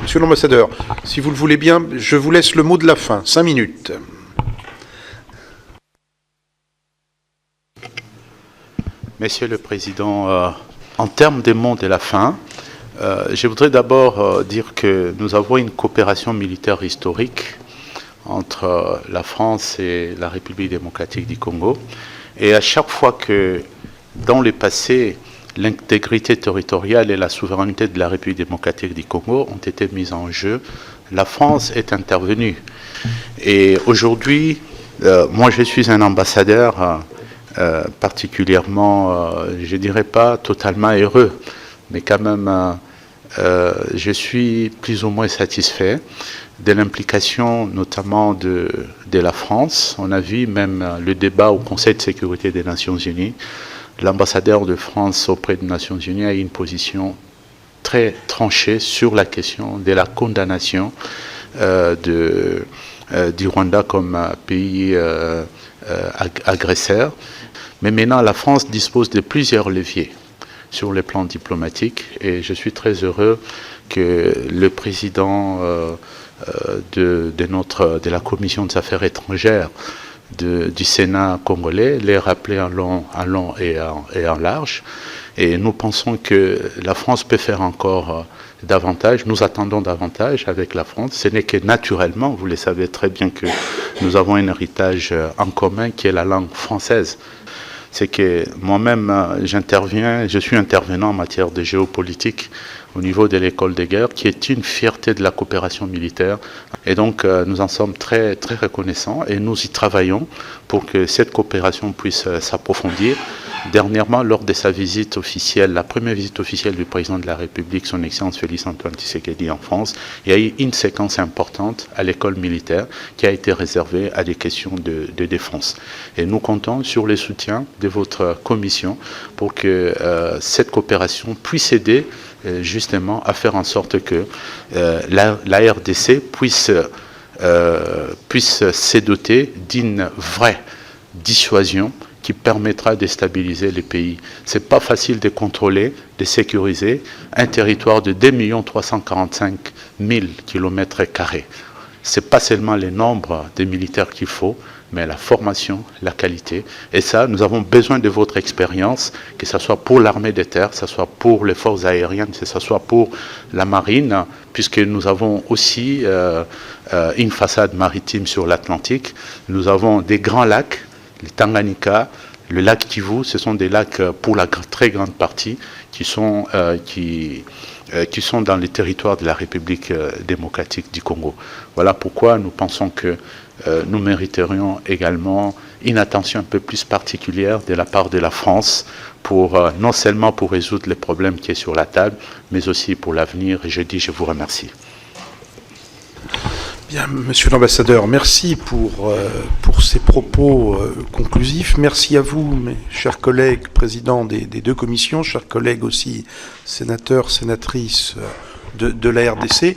Monsieur l'ambassadeur, si vous le voulez bien, je vous laisse le mot de la fin. 5 minutes. Monsieur le Président, en termes des mots de la fin, je voudrais d'abord dire que nous avons une coopération militaire historique entre la France et la République démocratique du Congo. Et à chaque fois que, dans le passé, l'intégrité territoriale et la souveraineté de la République démocratique du Congo ont été mises en jeu, la France est intervenue. Et aujourd'hui, moi je suis un ambassadeur particulièrement, je ne dirais pas totalement heureux, mais quand même, je suis plus ou moins satisfait de l'implication notamment de la France. On a vu même le débat au Conseil de sécurité des Nations Unies. L'ambassadeur de France auprès des Nations Unies a eu une position très tranchée sur la question de la condamnation du Rwanda comme pays agresseur. Mais maintenant, la France dispose de plusieurs leviers sur le plan diplomatique et je suis très heureux que le président de la Commission des affaires étrangères du Sénat congolais l'ait rappelé en long et en large. Et nous pensons que la France peut faire encore davantage. Nous attendons davantage avec la France. Ce n'est que naturellement, vous le savez très bien, que nous avons un héritage en commun qui est la langue française. C'est que moi-même, je suis intervenant en matière de géopolitique au niveau de l'école de guerre, qui est une fierté de la coopération militaire. Et donc, nous en sommes très, très reconnaissants et nous y travaillons pour que cette coopération puisse s'approfondir. Dernièrement, lors de sa visite officielle, la première visite officielle du président de la République, son Excellence Félix-Antoine Tshisekedi en France, il y a eu une séquence importante à l'école militaire qui a été réservée à des questions de défense. Et nous comptons sur le soutien de votre commission pour que cette coopération puisse aider justement à faire en sorte que la RDC puisse se doter d'une vraie dissuasion qui permettra de stabiliser les pays. Ce n'est pas facile de contrôler, de sécuriser un territoire de 2 345 000 km². Ce n'est pas seulement le nombre de militaires qu'il faut, mais la formation, la qualité. Et ça, nous avons besoin de votre expérience, que ce soit pour l'armée de terre, que ce soit pour les forces aériennes, que ce soit pour la marine, puisque nous avons aussi une façade maritime sur l'Atlantique. Nous avons des grands lacs, le Tanganyika, le lac Kivu, ce sont des lacs pour la très grande partie qui sont dans les territoires de la République démocratique du Congo. Voilà pourquoi nous pensons que nous mériterions également une attention un peu plus particulière de la part de la France, non seulement pour résoudre les problèmes qui sont sur la table, mais aussi pour l'avenir. Et je vous remercie. Bien, monsieur l'ambassadeur, merci pour ces propos conclusifs. Merci à vous, mes chers collègues, présidents des deux commissions, chers collègues aussi, sénateurs, sénatrices de la RDC.